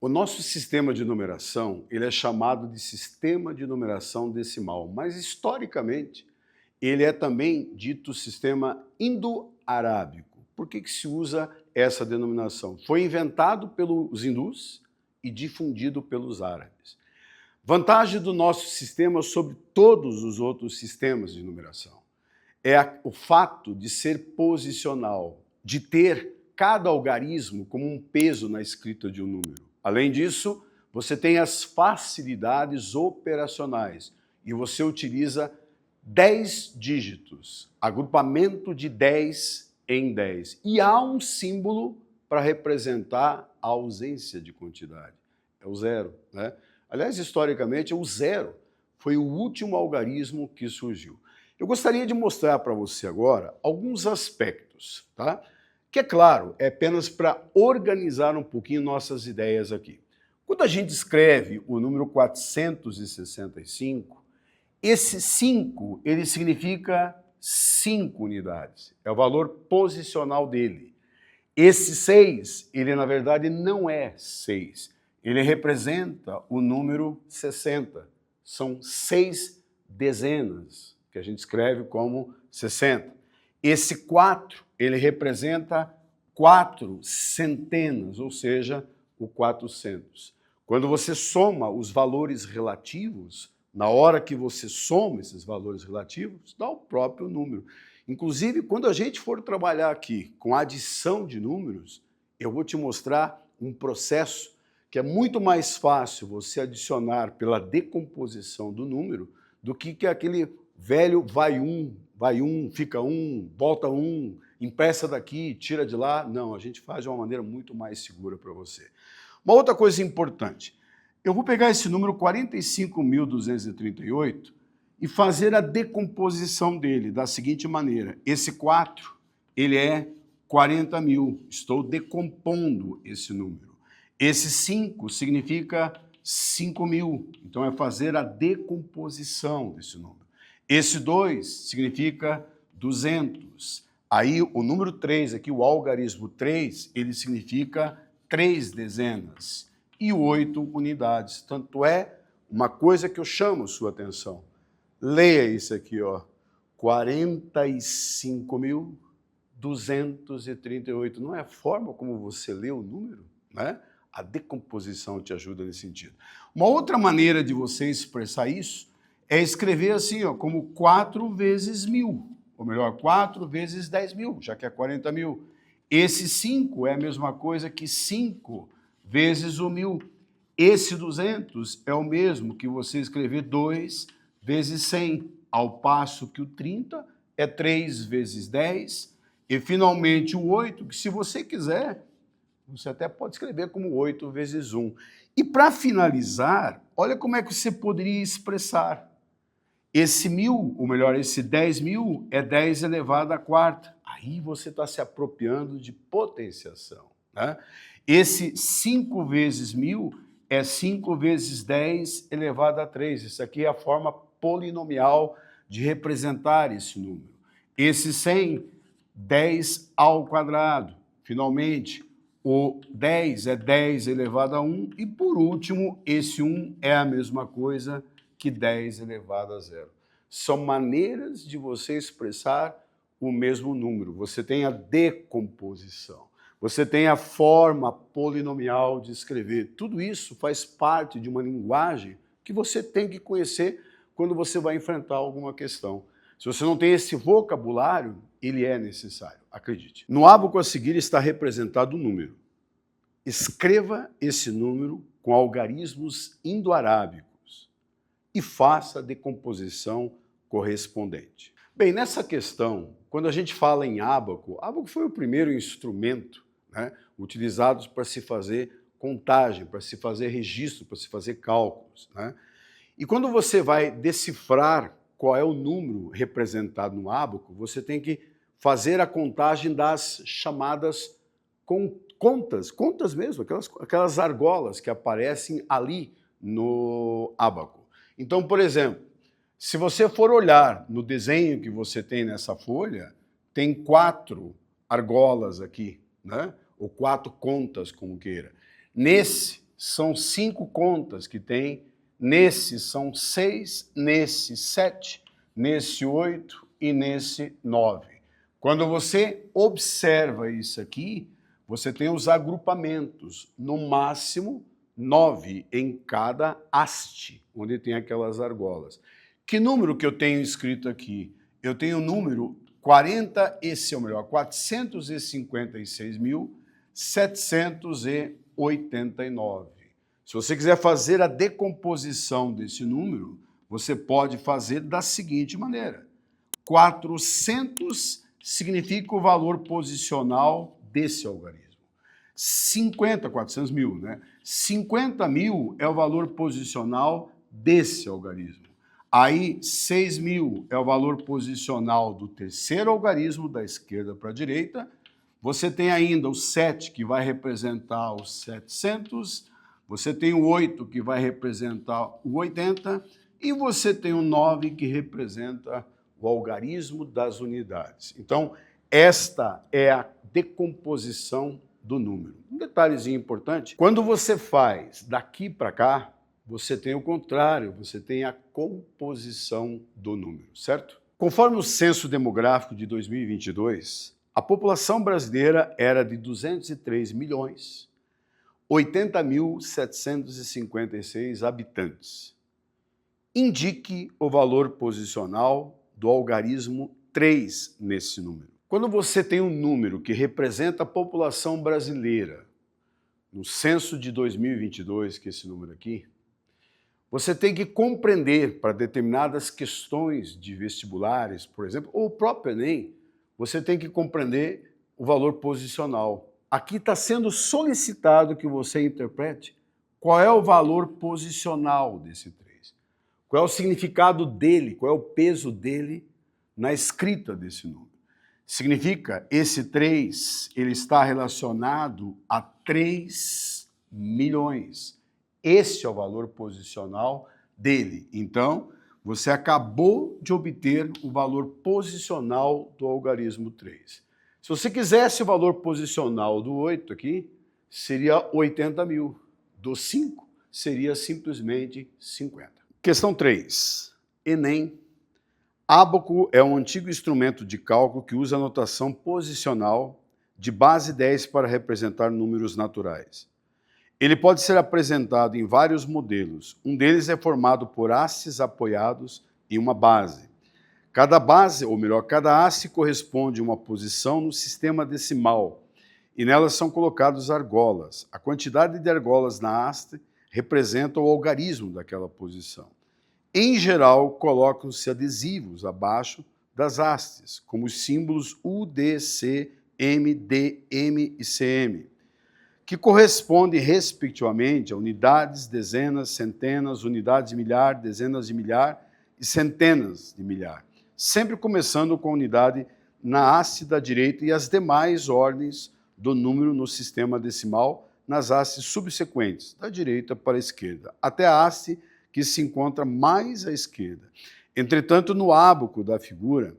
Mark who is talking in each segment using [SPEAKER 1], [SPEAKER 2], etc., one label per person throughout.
[SPEAKER 1] O nosso sistema de numeração, ele é chamado de sistema de numeração decimal, mas historicamente ele é também dito sistema indo-arábico. Por que se usa essa denominação? Foi inventado pelos hindus e difundido pelos árabes. Vantagem do nosso sistema sobre todos os outros sistemas de numeração é o fato de ser posicional, de ter cada algarismo como um peso na escrita de um número. Além disso, você tem as facilidades operacionais e você utiliza 10 dígitos, agrupamento de 10 em 10. E há um símbolo para representar a ausência de quantidade, é o zero, né? Aliás, historicamente, o zero foi o último algarismo que surgiu. Eu gostaria de mostrar para você agora alguns aspectos, tá? Que, é claro, é apenas para organizar um pouquinho nossas ideias aqui. Quando a gente escreve o número 465, esse 5, ele significa 5 unidades. É o valor posicional dele. Esse 6, ele na verdade não é 6. Ele representa o número 60. São 6 dezenas, que a gente escreve como 60. Esse 4, ele representa 4 centenas, ou seja, o 400. Quando você soma os valores relativos, na hora que você soma esses valores relativos, dá o próprio número. Inclusive, quando a gente for trabalhar aqui com adição de números, eu vou te mostrar um processo que é muito mais fácil você adicionar pela decomposição do número do que aquele velho vai um, fica um, volta um, empresta daqui, tira de lá. Não, a gente faz de uma maneira muito mais segura para você. Uma outra coisa importante, eu vou pegar esse número 45.238 e fazer a decomposição dele da seguinte maneira. Esse 4, ele é 40 mil, estou decompondo esse número. Esse 5 significa 5 mil, então é fazer a decomposição desse número. Esse 2 significa 200. Aí o número 3, aqui o algarismo 3, ele significa 3 dezenas e 8 unidades. Tanto é uma coisa que eu chamo sua atenção. Leia isso aqui, ó. 45.238. Não é a forma como você lê o número, né? A decomposição te ajuda nesse sentido. Uma outra maneira de você expressar isso é escrever assim, ó, como 4 vezes 1000, ou melhor, 4 vezes 10 mil, já que é 40 mil. Esse 5 é a mesma coisa que 5 vezes o 1000. Esse 200 é o mesmo que você escrever 2 vezes 100, ao passo que o 30 é 3 vezes 10, e finalmente o 8, que se você quiser, você até pode escrever como 8 vezes 1. E para finalizar, olha como é que você poderia expressar. Esse 1000, ou melhor, esse 10 mil é 10 elevado à quarta. Aí você está se apropriando de potenciação, né? Esse 5 vezes 1000 é 5 vezes 10 elevado a 3. Isso aqui é a forma polinomial de representar esse número. Esse 100, 10 ao quadrado. Finalmente, o 10 é 10 elevado a 1. E, por último, esse 1 é a mesma coisa que 10 elevado a 0. São maneiras de você expressar o mesmo número. Você tem a decomposição. Você tem a forma polinomial de escrever. Tudo isso faz parte de uma linguagem que você tem que conhecer quando você vai enfrentar alguma questão. Se você não tem esse vocabulário, ele é necessário, acredite. No ábaco a seguir está representado o número. Escreva esse número com algarismos indo-arábicos e faça a decomposição correspondente. Bem, nessa questão, quando a gente fala em ábaco, ábaco foi o primeiro instrumento, né, utilizado para se fazer contagem, para se fazer registro, para se fazer cálculos, né? E quando você vai decifrar qual é o número representado no ábaco, você tem que fazer a contagem das chamadas contas mesmo, aquelas argolas que aparecem ali no ábaco. Então, por exemplo, se você for olhar no desenho que você tem nessa folha, tem 4 argolas aqui, né? Ou 4 contas, como queira. Nesse são 5 contas que tem, nesse são 6, nesse 7, nesse 8 e nesse 9. Quando você observa isso aqui, você tem os agrupamentos, no máximo 9 em cada haste, onde tem aquelas argolas. Que número que eu tenho escrito aqui? Eu tenho o número 456.789. Se você quiser fazer a decomposição desse número, você pode fazer da seguinte maneira. 400 significa o valor posicional desse algarismo. 400 mil, né? 50 mil é o valor posicional desse algarismo. Aí, 6 mil é o valor posicional do terceiro algarismo, da esquerda para a direita. Você tem ainda o 7, que vai representar os 700. Você tem o 8, que vai representar o 80. E você tem o 9, que representa o algarismo das unidades. Então, esta é a decomposição do número. Um detalhezinho importante, quando você faz daqui para cá, você tem o contrário, você tem a composição do número, certo? Conforme o Censo Demográfico de 2022, a população brasileira era de 203.080.756 habitantes. Indique o valor posicional do algarismo 3 nesse número. Quando você tem um número que representa a população brasileira, no censo de 2022, que é esse número aqui, você tem que compreender para determinadas questões de vestibulares, por exemplo, ou o próprio Enem, você tem que compreender o valor posicional. Aqui está sendo solicitado que você interprete qual é o valor posicional desse 3, qual é o significado dele, qual é o peso dele na escrita desse número. Significa, esse 3, ele está relacionado a 3 milhões. Esse é o valor posicional dele. Então, você acabou de obter o valor posicional do algarismo 3. Se você quisesse o valor posicional do 8 aqui, seria 80 mil. Do 5, seria simplesmente 50. Questão 3. Enem. Ábaco é um antigo instrumento de cálculo que usa a notação posicional de base 10 para representar números naturais. Ele pode ser apresentado em vários modelos. Um deles é formado por hastes apoiados em uma base. Cada base, ou melhor, cada haste corresponde a uma posição no sistema decimal, e nelas são colocadas argolas. A quantidade de argolas na haste representa o algarismo daquela posição. Em geral, colocam-se adesivos abaixo das hastes, como os símbolos U, D, C, M, D, M e CM, que correspondem, respectivamente, a unidades, dezenas, centenas, unidades de milhar, dezenas de milhar e centenas de milhar, sempre começando com a unidade na haste da direita e as demais ordens do número no sistema decimal nas hastes subsequentes, da direita para a esquerda, até a haste que se encontra mais à esquerda. Entretanto, no ábaco da figura,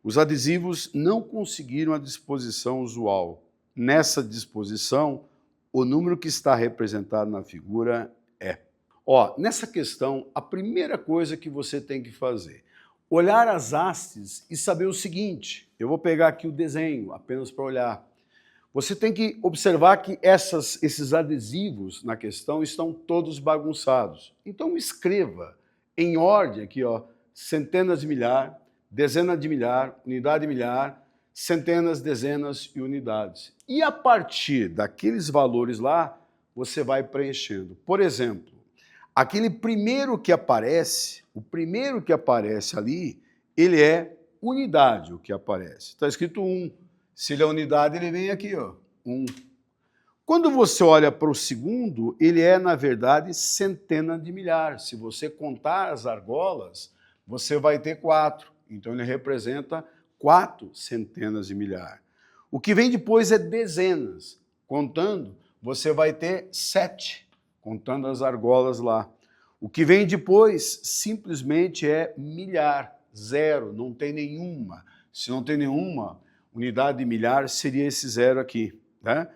[SPEAKER 1] os adesivos não conseguiram a disposição usual. Nessa disposição, o número que está representado na figura é. Nessa questão, a primeira coisa que você tem que fazer, olhar as hastes e saber o seguinte, eu vou pegar aqui o desenho, apenas para olhar. Você tem que observar que esses adesivos na questão estão todos bagunçados. Então escreva em ordem aqui, centenas de milhar, dezena de milhar, unidade de milhar, centenas, dezenas e unidades. E a partir daqueles valores lá, você vai preenchendo. Por exemplo, aquele primeiro que aparece, o primeiro que aparece ali, ele é unidade, o que aparece. Está escrito 1. Se ele é unidade, ele vem aqui, 1. Quando você olha para o segundo, ele é, na verdade, centena de milhar. Se você contar as argolas, você vai ter 4. Então, ele representa 4 centenas de milhar. O que vem depois é dezenas. Contando, você vai ter 7, contando as argolas lá. O que vem depois simplesmente é milhar, 0, não tem nenhuma. Se não tem nenhuma unidade de milhar, seria esse 0 aqui, né?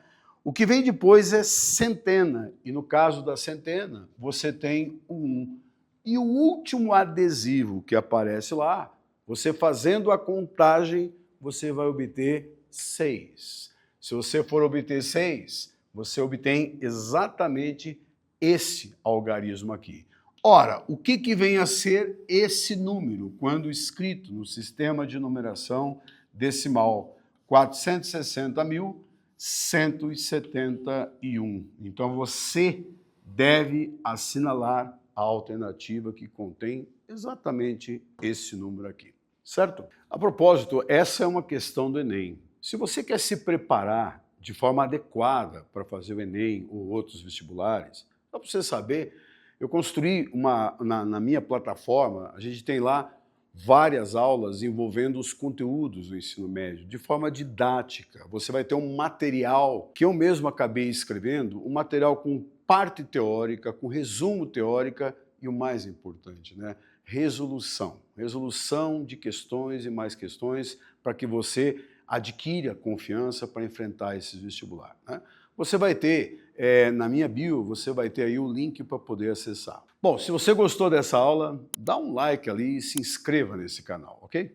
[SPEAKER 1] O que vem depois é centena, e no caso da centena, você tem o 1. E o último adesivo que aparece lá, você fazendo a contagem, você vai obter 6. Se você for obter 6, você obtém exatamente esse algarismo aqui. Ora, o que vem a ser esse número quando escrito no sistema de numeração decimal? 460.171. Então você deve assinalar a alternativa que contém exatamente esse número aqui, certo? A propósito, essa é uma questão do Enem. Se você quer se preparar de forma adequada para fazer o Enem ou outros vestibulares, só para você saber, eu construí na minha plataforma, a gente tem lá várias aulas envolvendo os conteúdos do ensino médio, de forma didática. Você vai ter um material que eu mesmo acabei escrevendo, um material com parte teórica, com resumo teórica e o mais importante, né? Resolução. Resolução de questões e mais questões para que você adquira confiança para enfrentar esses vestibulares, né? Você vai ter, na minha bio, você vai ter aí o link para poder acessar. Bom, se você gostou dessa aula, dá um like ali e se inscreva nesse canal, ok?